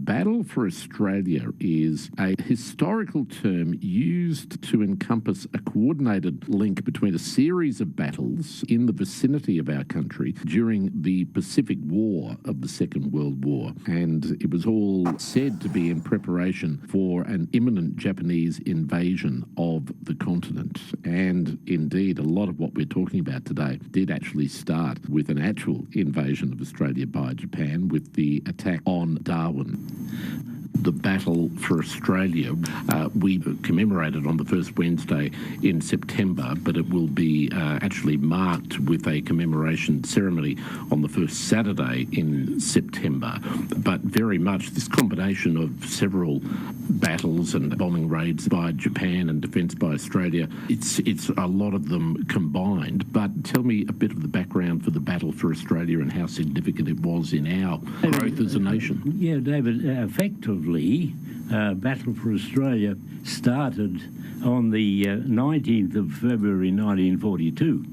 Battle for Australia is a historical term used to encompass a coordinated link between a series of battles in the vicinity of our country during the Pacific War of the Second World War. And it was all said to be in preparation for an imminent Japanese invasion of the continent. And indeed, a lot of what we're talking about today did actually start with an actual invasion of Australia by Japan with the attack on Darwin. The Battle for Australia, we commemorate it on the first Wednesday in September, but it will be actually marked with a commemoration ceremony on the first Saturday in September. But very much this combination of several battles and bombing raids by Japan and defence by Australia, it's a lot of them combined. But tell me a bit of the background for the Battle for Australia and how significant it was in our growth as a nation. Yeah, David, effectively, Battle for Australia started on the 19th of February 1942.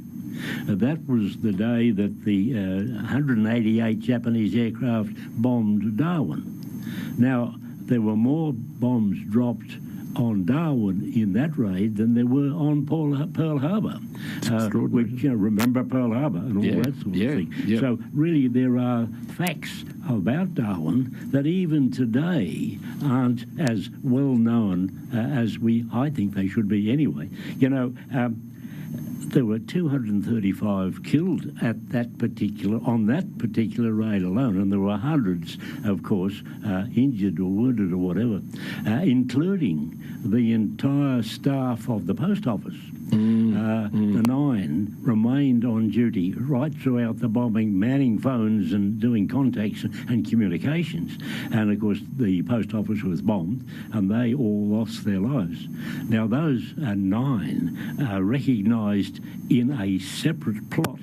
That was the day that the 188 Japanese aircraft bombed Darwin. Now, there were more bombs dropped on Darwin in that raid than there were on Pearl Harbor, which, remember Pearl Harbor and all that sort of thing. Yeah. So really there are facts about Darwin that even today aren't as well known as I think they should be anyway. There were 235 killed on that particular raid alone, and there were hundreds, of course, injured or wounded or whatever, including the entire staff of the post office. The 9 remained on duty right throughout the bombing, manning phones and doing contacts and communications. And, of course, the post office was bombed and they all lost their lives. Now, those 9 are recognised in a separate plot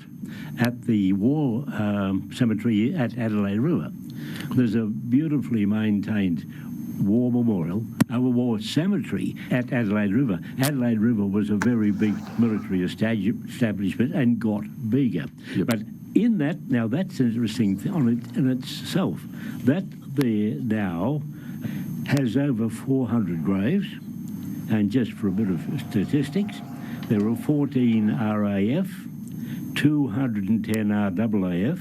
at the war cemetery at Adelaide River. There's a beautifully maintained war memorial, a war cemetery at Adelaide River. Adelaide River was a very big military establishment and got bigger. Yep. But in that, now that's interesting in itself, that there now has over 400 graves, and just for a bit of statistics, there are 14 RAF, 210 RAAF,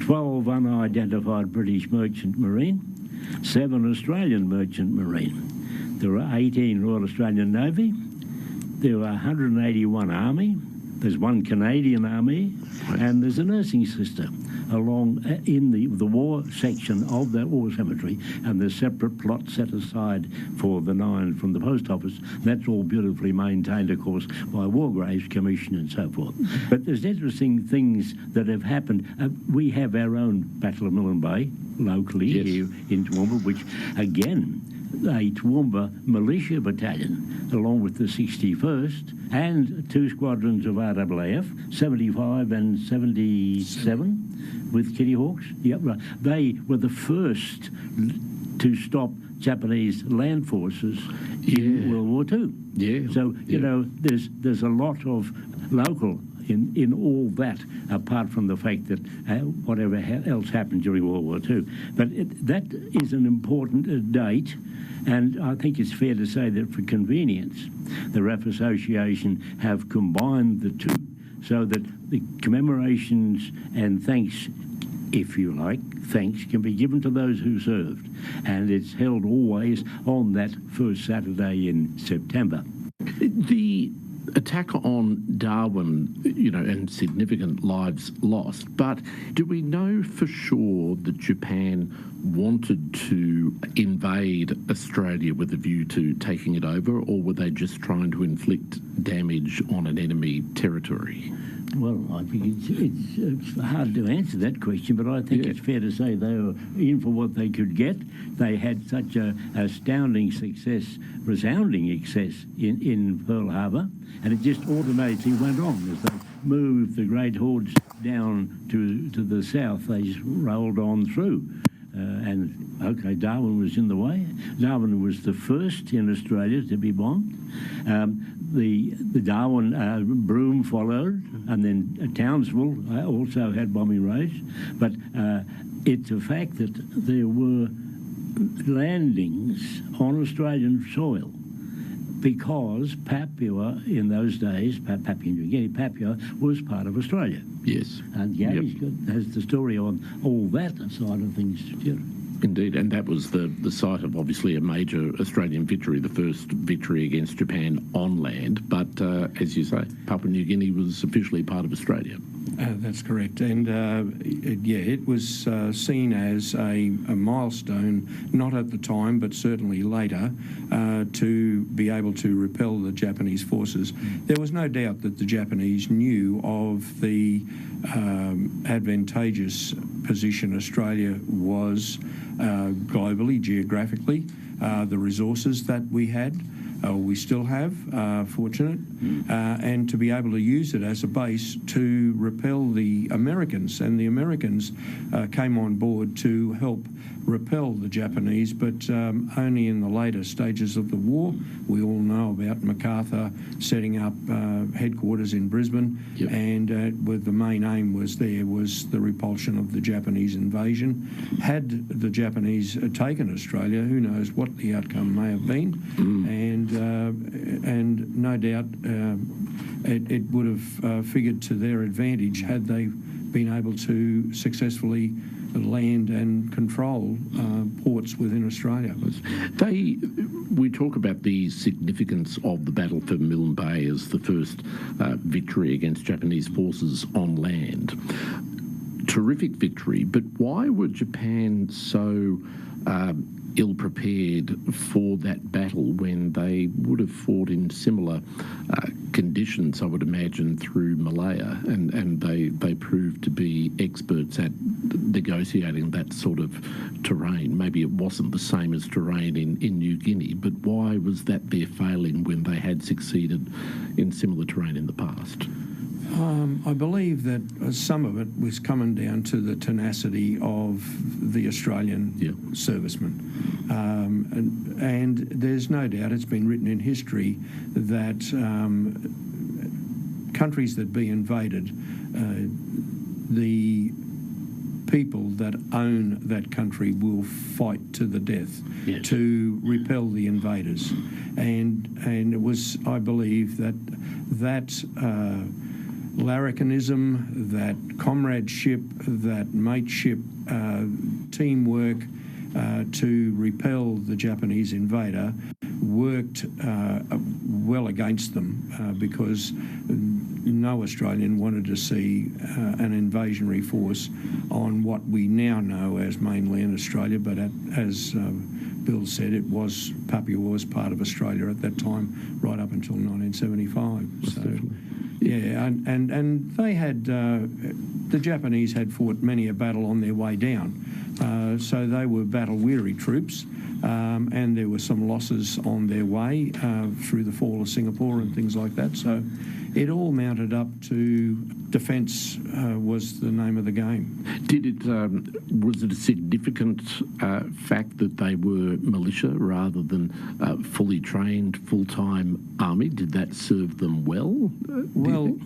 12 unidentified British Merchant Marine, 7 Australian Merchant Marine. There are 18 Royal Australian Navy. There are 181 Army. There's 1 Canadian Army, and there's a nursing sister along in the war section of that war cemetery, and there's separate plots set aside for the 9 from the post office. That's all beautifully maintained, of course, by War Graves Commission and so forth. But there's interesting things that have happened. We have our own Battle of Milne Bay locally here in Toowoomba, which, again, a Toowoomba militia battalion, along with the 61st, and 2 squadrons of RAAF, 75 and 77, with Kitty Hawks. Yep, right. They were the first to stop Japanese land forces in World War II. Yeah. So, you know, there's a lot of local in all that, apart from the fact that whatever else happened during World War II. But that is an important date, and I think it's fair to say that for convenience, the RAF Association have combined the two so that the commemorations and thanks, if you like, thanks can be given to those who served. And it's held always on that first Saturday in September. The attack on Darwin, you know, and significant lives lost, but do we know for sure that Japan wanted to invade Australia with a view to taking it over, or were they just trying to inflict damage on an enemy territory? Well, I think it's hard to answer that question, but I think it's fair to say they were in for what they could get. They had such a astounding success, resounding success in Pearl Harbor, and it just automatically went on as they moved the great hordes down to the south. They just rolled on through. Darwin was in the way. Darwin was the first in Australia to be bombed. The Darwin Broome followed, and then Townsville also had bombing raids. But it's a fact that there were landings on Australian soil, because Papua in those days, Papua New Guinea, Papua was part of Australia. Yes. And Gary's has the story on all that side of things too. Indeed, and that was the site of obviously a major Australian victory, the first victory against Japan on land. But as you say, Papua New Guinea was officially part of Australia. That's correct, and it was seen as a milestone, not at the time, but certainly later, to be able to repel the Japanese forces. There was no doubt that the Japanese knew of the advantageous position Australia was globally, geographically, the resources that we had. We still have, fortunate, and to be able to use it as a base to repel the Americans. And the Americans came on board to help repel the Japanese, but only in the later stages of the war. We all know about MacArthur setting up headquarters in Brisbane, and with the main aim was the repulsion of the Japanese invasion. Had the Japanese taken Australia, who knows what the outcome may have been, and no doubt it would have figured to their advantage had they been able to successfully land and control ports within Australia. We talk about the significance of the Battle for Milne Bay as the first victory against Japanese forces on land. Terrific victory, but why were Japan so ill-prepared for that battle when they would have fought in similar conditions, I would imagine, through Malaya, and they proved to be experts at negotiating that sort of terrain? Maybe it wasn't the same as terrain in New Guinea, but why was that their failing when they had succeeded in similar terrain in the past? I believe that some of it was coming down to the tenacity of the Australian servicemen. And there's no doubt, it's been written in history, that countries that be invaded, the people that own that country will fight to the death to repel the invaders. And it was, I believe, that larrikinism, that comradeship, that mateship, teamwork to repel the Japanese invader worked well against them because no Australian wanted to see an invasionary force on what we now know as mainland Australia, but as Bill said, Papua was part of Australia at that time, right up until 1975. So. Yeah, and they had, the Japanese had fought many a battle on their way down. So they were battle-weary troops, and there were some losses on their way through the fall of Singapore and things like that. So it all mounted up to defence was the name of the game. Was it a significant fact that they were militia rather than fully trained, full-time army? Did that serve them well? Well,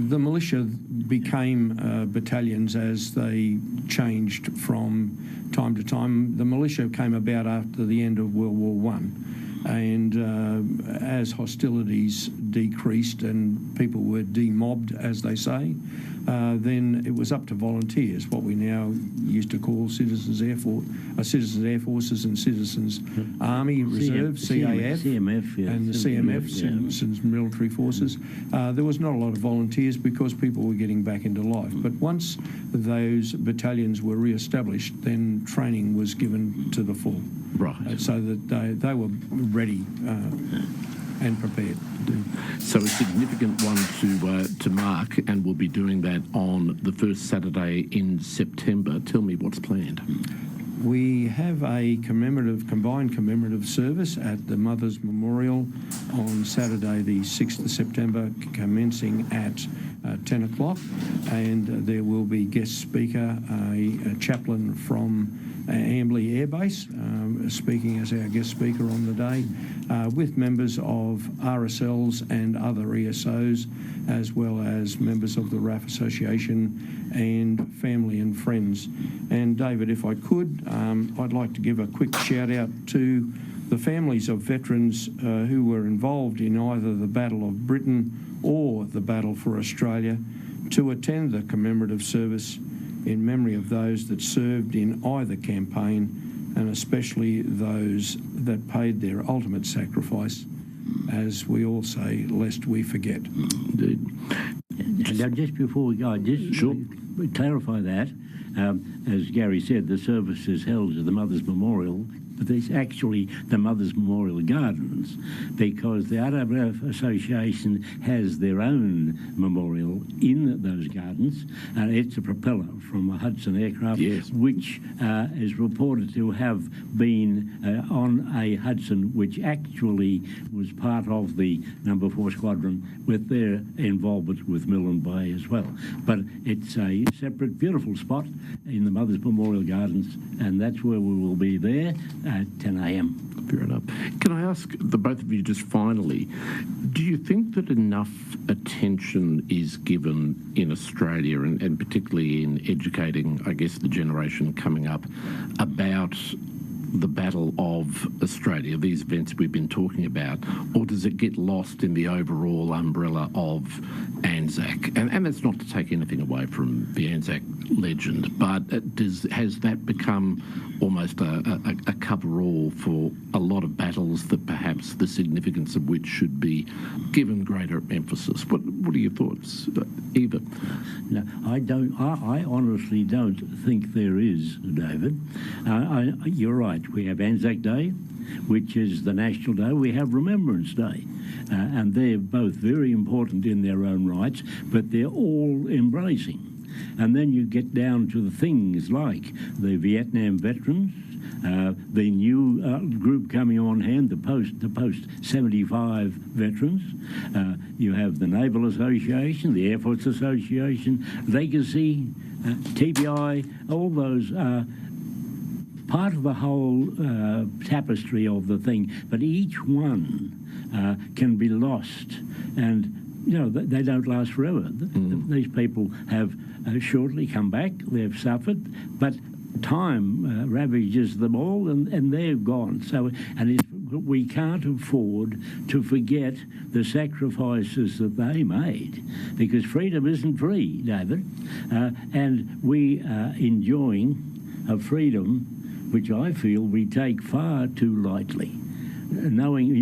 the militia became battalions as they changed from time to time. The militia came about after the end of World War I. And as hostilities decreased and people were demobbed, as they say, then it was up to volunteers, what we now used to call Citizens Air Forces and Citizens Army Reserve, CAF, and the CMF, Citizens Military Forces. There was not a lot of volunteers because people were getting back into life. But once those battalions were re-established, then training was given to the full. Right. So that they were ready and prepared. So a significant one to mark, and we'll be doing that on the first Saturday in September. Tell me what's planned. We have a combined commemorative service at the Mothers Memorial on Saturday the 6th of September, commencing at 10 o'clock, and there will be guest speaker, a chaplain from Ambley Air Base, speaking as our guest speaker on the day, with members of RSLs and other ESOs, as well as members of the RAF Association and family and friends. And David, if I could, I'd like to give a quick shout out to the families of veterans who were involved in either the Battle of Britain or the Battle for Australia to attend the commemorative service in memory of those that served in either campaign, and especially those that paid their ultimate sacrifice, as we all say, lest we forget. Indeed. Now, just before we go, just Sure. clarify that. As Gary said, the service is held at the Mothers Memorial, but it's actually the Mothers Memorial Gardens, because the RAF Association has their own memorial in those gardens. It's a propeller from a Hudson aircraft, Yes. which is reported to have been on a Hudson, which actually was part of the No. 4 Squadron with their involvement with Milne Bay as well. But it's a separate, beautiful spot in the Mothers Memorial Gardens, and that's where we will be there at 10 a.m. Fair enough. Can I ask the both of you just finally, do you think that enough attention is given in Australia, and particularly in educating, I guess, the generation coming up about the Battle of Australia, these events we've been talking about, or does it get lost in the overall umbrella of Anzac? And that's not to take anything away from the Anzac legend, but has that become almost a cover-all for a lot of battles that perhaps the significance of which should be given greater emphasis? What are your thoughts, Eva? No, I don't. I honestly don't think there is, David. You're right. We have Anzac Day, which is the national day. We have Remembrance Day, and they're both very important in their own rights, but they're all embracing. And then you get down to the things like the Vietnam veterans, the new group coming on hand, the post 75 veterans. You have the Naval Association, the Air Force Association, Legacy, TBI. All those are part of the whole tapestry of the thing, but each one can be lost, and you know they don't last forever. These people have shortly come back. They've suffered, but time ravages them all, and they're gone. So, we can't afford to forget the sacrifices that they made, because freedom isn't free, David, and we are enjoying a freedom which I feel we take far too lightly, knowing,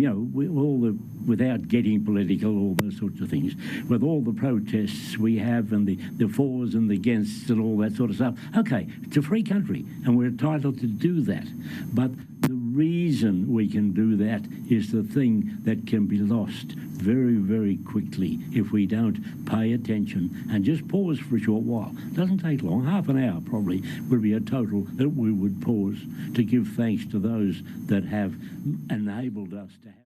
without getting political, all those sorts of things, with all the protests we have and the fors and the againsts and all that sort of stuff. Okay, it's a free country and we're entitled to do that. But the reason we can do that is the thing that can be lost very, very quickly if we don't pay attention and just pause for a short while. It doesn't take long, half an hour probably would be a total that we would pause to give thanks to those that have enabled us to have